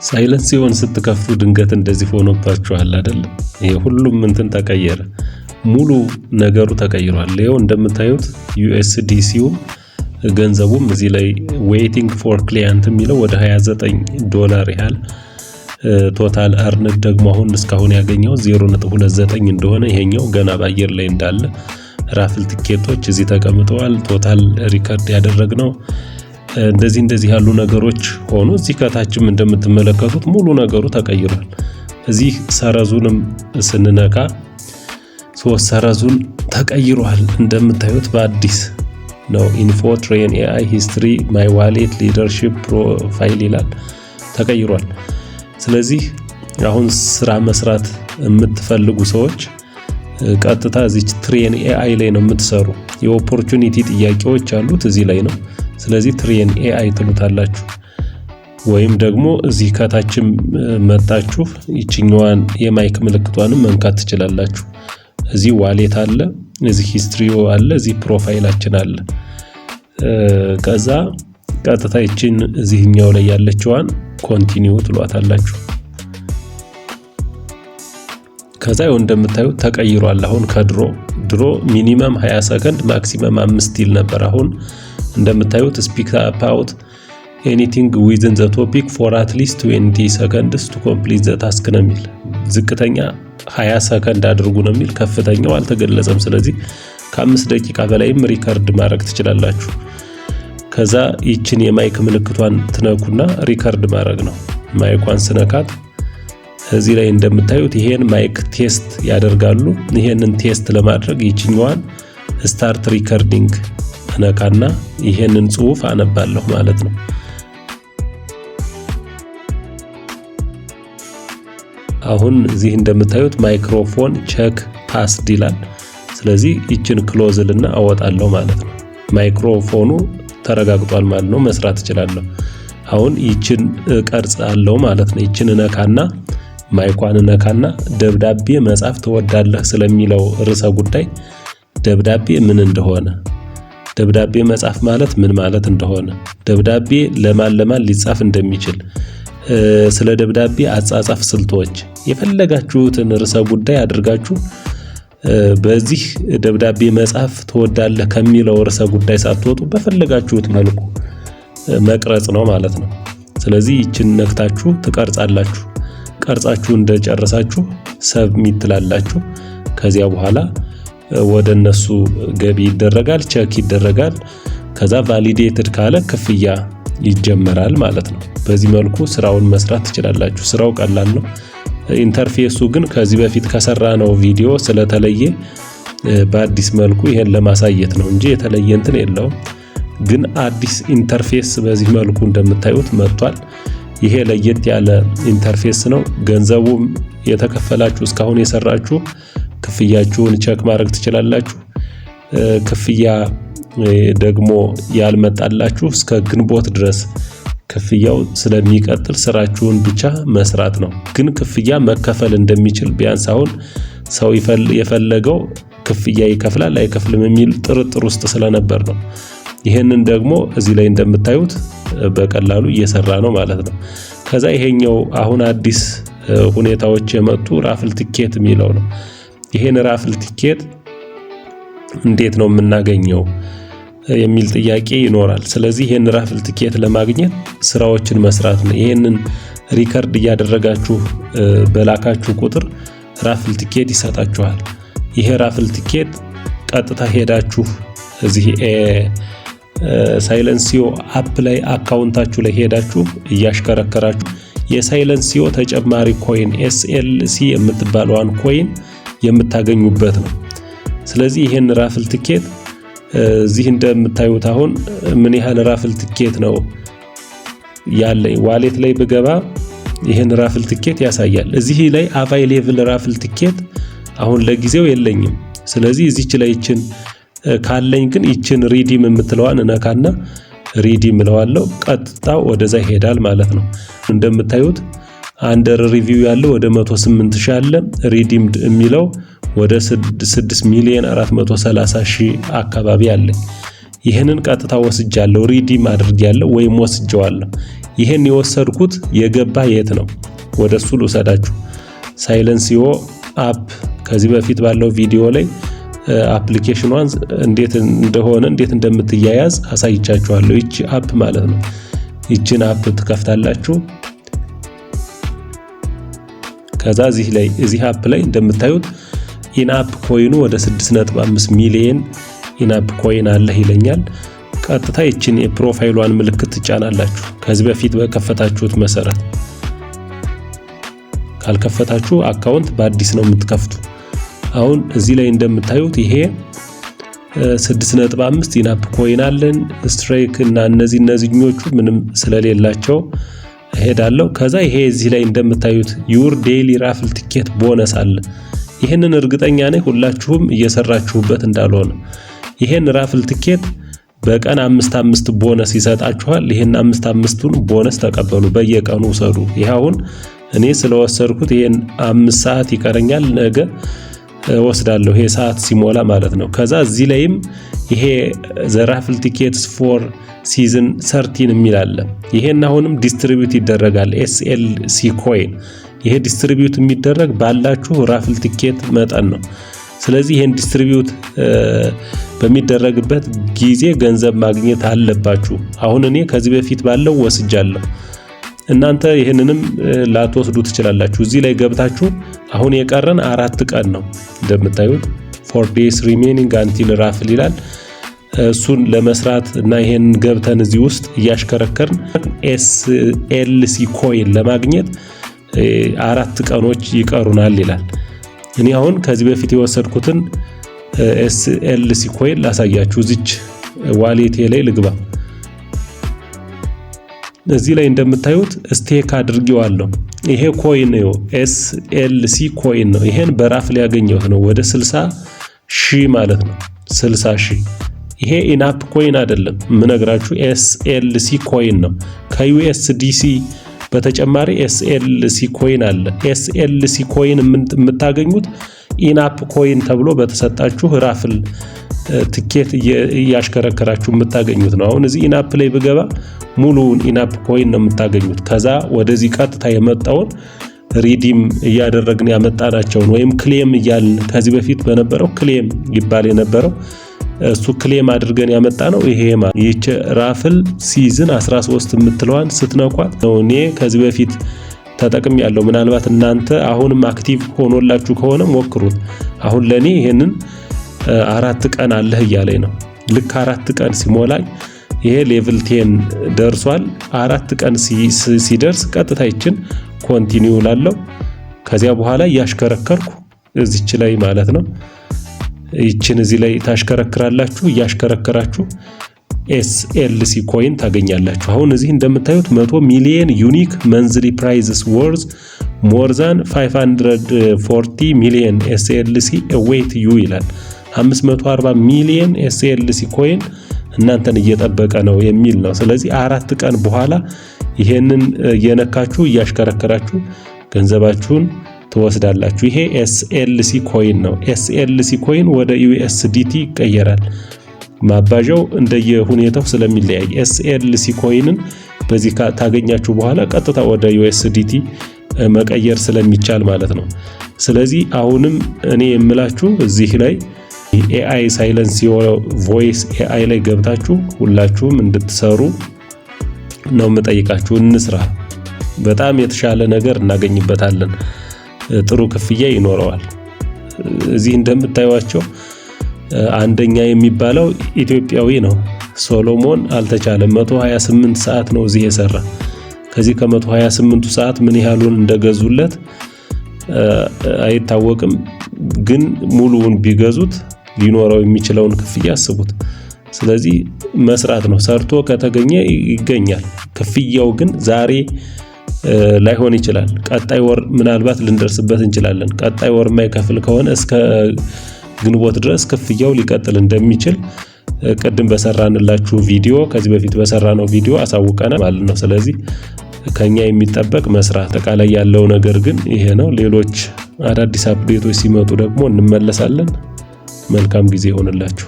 ሳይለንሲዮን ስትከፍቱ ድንገት እንደዚህ ሆኖባችኋል አይደል? የሁሉም እንትን ተቀየረ። ሙሉ ነገሩ ተቀይሯል። ይኸው እንደምታዩት ዩኤስዲሲውም ገንዘቡም እዚህ ላይ ዌይቲንግ ፎር ክሊያንት የሚለው ወደ $29 ያህል ቶታል አርንድ ደግሞ አሁን እስካሁን ያገኘው 0.29 እንደሆነ ይሄኛው ገና በአየር ላይ እንዳለ ራፍል ቲኬቶች እዚህ ተቀምጠዋል። ቶታል ሪከርድ ያደረግነው እንደዚህ ያሉ ነገሮች ሆኑ። እዚህ ከታችም እንደምትመለከቱት ሙሉ ነገሩ ተቀይሯል። እዚህ ሰረዙንም ስንነካ ሶስት ሰረዙን ተቀይሯል። እንደምታዩት በአዲስ ነው። ኢንፎ ትሬን ኤአይ ሂስትሪ ማይ ዋሌት ሊደርሺፕ ፕሮፋይል ይላል ተቀይሯል። ስለዚህ አሁን ስራ መስራት የምትፈልጉ ሰዎች ቀጥታ እዚህ ትሬን ኤአይ ላይ ነው የምትሰሩ። የኦፖርቹኒቲ ጥያቄዎች አሉት እዚህ ላይ ነው። ስለዚህ ትሬን ኤአይ ትሉታላችሁ። ወይም ደግሞ እዚህ ከታችም መጣችሁ ይችኛዋን የማይክ ምልክቷንም መንካት ትችላላችሁ። እዚህ ዋሌት አለ፣ እዚህ ሂስትሪዮ አለ፣ እዚህ ፕሮፋይላችን አለ። ከዛ ቀጥታ ይችን እዚህኛው ላይ ያለችዋን ኮንቲኒው ትሏታላችሁ። ከዛ ይኸው እንደምታዩት ተቀይሯል። አሁን ድሮ ሚኒመም 20 ሰከንድ ማክሲመም 5 ይል ነበር። አሁን እንደምታዩት ስፒክ አፕ አውት ኤኒቲንግ ዊዝን ዘ ቶፒክ ፎር አት ሊስት 20 ሰከንድስ ቱ ኮምፕሊት ዘ ታስክ ነው የሚል። ዝቅተኛ 20 ሰከንድ አድርጉ ነው የሚል። ከፍተኛው አልተገለጸም። ስለዚህ ከ5 ደቂቃ በላይም ሪከርድ ማድረግ ትችላላችሁ። ከዛ ይችን የማይክ ምልክቷን ትነኩና ሪከርድ ማድረግ ነው። ማይኳን ስነካት እዚህ ላይ እንደምታዩት ይሄን ማይክ ቴስት ያደርጋሉ። ይሄንን ቴስት ለማድረግ ይችኛዋን ስታርት ሪከርዲንግ ነካና ይሄንን ጽሑፍ አነባለሁ ማለት ነው። አሁን እዚህ እንደምታዩት ማይክሮፎን ቼክ ፓስድ ይላል። ስለዚህ ይችን ክሎዝልና አወጣለሁ ማለት ነው። ማይክሮፎኑ ተረጋግጧል ማለት ነው። መስራት እችላለሁ። አሁን ይችን ቀርጽ አለው ማለት ነው። ይችን ነካና ማይኳን ነካና ደብዳቤ መጻፍ ትወዳለህ ስለሚለው ርዕሰ ጉዳይ ደብዳቤ ምን እንደሆነ፣ ደብዳቤ መጻፍ ማለት ምን ማለት እንደሆነ፣ ደብዳቤ ለማን ሊጻፍ እንደሚችል፣ ስለ ደብዳቤ አጻጻፍ ስልቶች የፈለጋችሁትን ርዕሰ ጉዳይ አድርጋችሁ በዚህ ደብዳቤ መጻፍ ትወዳለህ ከሚለው ርዕሰ ጉዳይ ሳትወጡ በፈለጋችሁት መልኩ መቅረጽ ነው ማለት ነው። ስለዚህ ይችን ነክታችሁ ትቀርጻላችሁ። ቀርጻችሁ እንደጨረሳችሁ ሰብሚት ትላላችሁ። ከዚያ በኋላ ወደ እነሱ ገቢ ይደረጋል፣ ቼክ ይደረጋል። ከዛ ቫሊዴትድ ካለ ክፍያ ይጀመራል ማለት ነው። በዚህ መልኩ ስራውን መስራት ትችላላችሁ። ስራው ቀላል ነው። ኢንተርፌሱ ግን ከዚህ በፊት ከሰራነው ቪዲዮ ስለተለየ በአዲስ መልኩ ይሄን ለማሳየት ነው እንጂ የተለየ እንትን የለውም። ግን አዲስ ኢንተርፌስ በዚህ መልኩ እንደምታዩት መጥቷል። ይሄ ለየት ያለ ኢንተርፌስ ነው። ገንዘቡም የተከፈላችሁ እስካሁን የሰራችሁ ክፍያችሁን ቼክ ማድረግ ትችላላችሁ። ክፍያ ደግሞ ያልመጣላችሁ እስከ ግንቦት ድረስ ክፍያው ስለሚቀጥል ስራችሁን ብቻ መስራት ነው። ግን ክፍያ መከፈል እንደሚችል ቢያንስ አሁን ሰው የፈለገው ክፍያ ይከፍላል አይከፍልም የሚል ጥርጥር ውስጥ ስለነበር ነው። ይሄንን ደግሞ እዚህ ላይ እንደምታዩት በቀላሉ እየሰራ ነው ማለት ነው። ከዛ ይሄኛው አሁን አዲስ ሁኔታዎች የመጡ ራፍል ቲኬት የሚለው ነው። ይሄን ራፍል ቲኬት እንዴት ነው የምናገኘው የሚል ጥያቄ ይኖራል። ስለዚህ ይሄን ራፍል ቲኬት ለማግኘት ስራዎችን መስራት ነው። ይሄንን ሪከርድ እያደረጋችሁ በላካችሁ ቁጥር ራፍል ቲኬት ይሰጣችኋል። ይሄ ራፍል ቲኬት ቀጥታ ሄዳችሁ እዚህ ሳይለንሲዮ አፕ ላይ አካውንታችሁ ላይ ሄዳችሁ እያሽከረከራችሁ የሳይለንሲዮ ተጨማሪ ኮይን SLC የምትባለዋን ኮይን የምታገኙበት ነው። ስለዚህ ይሄን ራፍል ቲኬት እዚህ እንደምታዩት አሁን ምን ያህል ራፍል ቲኬት ነው ያለኝ ዋሌት ላይ ብገባ ይሄን ራፍል ቲኬት ያሳያል። እዚህ ላይ አቫይሌብል ራፍል ቲኬት አሁን ለጊዜው የለኝም። ስለዚህ እዚች ላይ ይችን ካለኝ ግን ይችን ሪዲም የምትለዋን ነካና ሪዲም እለዋለሁ። ቀጥታ ወደዛ ይሄዳል ማለት ነው። እንደምታዩት አንደር ሪቪው ያለው ወደ 108,000 አለ። ሪዲምድ የሚለው ወደ 6,430,000 አካባቢ አለኝ። ይህንን ቀጥታ ወስጃለሁ፣ ሪዲም አድርጌያለሁ ወይም ወስጄዋለሁ። ይህን የወሰድኩት የገባ የት ነው? ወደሱ ልውሰዳችሁ። ሳይለንሲዮ አፕ ከዚህ በፊት ባለው ቪዲዮ ላይ አፕሊኬሽኗን እንዴት እንደምትያያዝ አሳይቻችኋለሁ። ይቺ አፕ ማለት ነው። ይቺን አፕ ትከፍታላችሁ። ከዛ እዚህ አፕ ላይ እንደምታዩት ኢንአፕ ኮይኑ ወደ 6.5 ሚሊዮን ኢንአፕ ኮይን አለህ ይለኛል። ቀጥታ ይቺን የፕሮፋይሏን ምልክት ትጫናላችሁ። ከዚህ በፊት በከፈታችሁት መሰረት ካልከፈታችሁ አካውንት በአዲስ ነው የምትከፍቱ። አሁን እዚህ ላይ እንደምታዩት ይሄ 6.5 ኢንአፕ ኮይን አለን። ስትራይክ እና እነዚህኞቹ ምንም ስለሌላቸው እሄዳለሁ። ከዛ ይሄ እዚህ ላይ እንደምታዩት ዩር ዴይሊ ራፍል ቲኬት ቦነስ አለ። ይሄንን እርግጠኛ ነኝ ሁላችሁም እየሰራችሁበት እንዳልሆነ። ይሄን ራፍል ቲኬት በቀን 5 ቦነስ ይሰጣችኋል። ይሄን 5ቱን ቦነስ ተቀበሉ፣ በየቀኑ ውሰዱ። ይሄ አሁን እኔ ስለወሰድኩት ይሄን 5 ሰዓት ይቀረኛል፣ ነገ ወስዳለሁ። ይሄ ሰዓት ሲሞላ ማለት ነው። ከዛ እዚህ ላይም ይሄ ዘ ራፍል ቲኬትስ ፎር ሲዝን 13 የሚል አለ። ይሄን አሁንም ዲስትሪቢዩት ይደረጋል። SLC ኮይን ይሄ ዲስትሪቢዩት የሚደረግ ባላችሁ ራፍል ቲኬት መጠን ነው። ስለዚህ ይሄን ዲስትሪቢዩት በሚደረግበት ጊዜ ገንዘብ ማግኘት አለባችሁ። አሁን እኔ ከዚህ በፊት ባለው ወስጃለሁ። እናንተ ይሄንንም ላትወስዱ ትችላላችሁ። እዚህ ላይ ገብታችሁ አሁን የቀረን 4 ቀን ነው። እንደምታዩት 4 days remaining until raffle ይላል። እሱን ለመስራት እና ይሄን ገብተን እዚህ ውስጥ እያሽከረከርን SLC ኮይን ለማግኘት 4 ቀኖች ይቀሩናል ይላል። እኔ አሁን ከዚህ በፊት የወሰድኩትን SLC ኮይን ላሳያችሁ። እዚች ዋሌቴ ላይ ልግባ። እዚህ ላይ እንደምታዩት ስቴክ አድርጌዋለሁ። ይሄ ኮይን ነው፣ SLC ኮይን ነው። ይሄን በራፍል ያገኘሁት ነው። ወደ 60,000 ማለት ነው። 60,000 ይሄ ኢንአፕ ኮይን አይደለም ምነግራችሁ፣ SLC ኮይን ነው። ከUSDC በተጨማሪ SLC ኮይን አለ። SLC ኮይን የምታገኙት ኢንአፕ ኮይን ተብሎ በተሰጣችሁ ራፍል ትኬት እያሽከረከራችሁ የምታገኙት ነው። አሁን እዚህ ኢንአፕ ላይ ብገባ ሙሉውን ኢንአፕ ኮይን ነው የምታገኙት። ከዛ ወደዚህ ቀጥታ የመጣውን ሪዲም እያደረግን ያመጣናቸውን ወይም ክሌም እያልን ከዚህ በፊት በነበረው ክሌም ይባል የነበረው እሱ ክሌም አድርገን ያመጣ ነው። ይሄ ራፍል ሲዝን 13 የምትለዋን ስትነኳት ነው። እኔ ከዚህ በፊት ተጠቅም ያለው ምናልባት እናንተ አሁንም አክቲቭ ሆኖላችሁ ከሆነ ሞክሩት። አሁን ለኔ ይሄንን 4 ቀን አለህ እያለኝ ነው። ልክ 4 ቀን ሲሞላኝ ይሄ ሌቭል 10 ደርሷል። 4 ቀን ሲደርስ ቀጥታ ይችን ኮንቲኒው ላለው ከዚያ በኋላ እያሽከረከርኩ እዚች ላይ ማለት ነው ይችን እዚህ ላይ ታሽከረክራላችሁ። እያሽከረከራችሁ SLC ኮይን ታገኛላችሁ። አሁን እዚህ እንደምታዩት 100 ሚሊዮን ዩኒክ መንዝሊ ፕራይዝስ ወርዝ ሞር ዛን 540 ሚሊዮን SLC await you ይላል። 540 ሚሊዮን SLC ኮይን እናንተን እየጠበቀ ነው የሚል ነው። ስለዚህ 4 ቀን በኋላ ይሄንን እየነካችሁ እያሽከረከራችሁ ገንዘባችሁን ትወስዳላችሁ። ይሄ SLC ኮይን ነው። SLC ኮይን ወደ USDT ይቀየራል። ማባዣው እንደየሁኔታው ስለሚለያይ SLC ኮይንን በዚህ ታገኛችሁ በኋላ ቀጥታ ወደ USDT መቀየር ስለሚቻል ማለት ነው። ስለዚህ አሁንም እኔ የምላችሁ እዚህ ላይ AI ሳይለንሲዮ ቮይስ AI ላይ ገብታችሁ ሁላችሁም እንድትሰሩ ነው የምጠይቃችሁ። እንስራ። በጣም የተሻለ ነገር እናገኝበታለን። ጥሩ ክፍያ ይኖረዋል። እዚህ እንደምታዩዋቸው አንደኛ የሚባለው ኢትዮጵያዊ ነው። ሶሎሞን አልተቻለም። 128 ሰዓት ነው እዚህ የሰራ። ከዚህ ከ128ቱ ሰዓት ምን ያህሉን እንደገዙለት አይታወቅም። ግን ሙሉውን ቢገዙት ሊኖረው የሚችለውን ክፍያ አስቡት። ስለዚህ መስራት ነው። ሰርቶ ከተገኘ ይገኛል። ክፍያው ግን ዛሬ ላይሆን ይችላል። ቀጣይ ወር ምናልባት ልንደርስበት እንችላለን። ቀጣይ ወር የማይከፍል ከሆነ እስከ ግንቦት ድረስ ክፍያው ሊቀጥል እንደሚችል ቅድም በሰራንላችሁ ቪዲዮ ከዚህ በፊት በሰራነው ቪዲዮ አሳውቀናል ማለት ነው። ስለዚህ ከኛ የሚጠበቅ መስራት። አጠቃላይ ያለው ነገር ግን ይሄ ነው። ሌሎች አዳዲስ አፕዴቶች ሲመጡ ደግሞ እንመለሳለን። መልካም ጊዜ ይሆንላችሁ።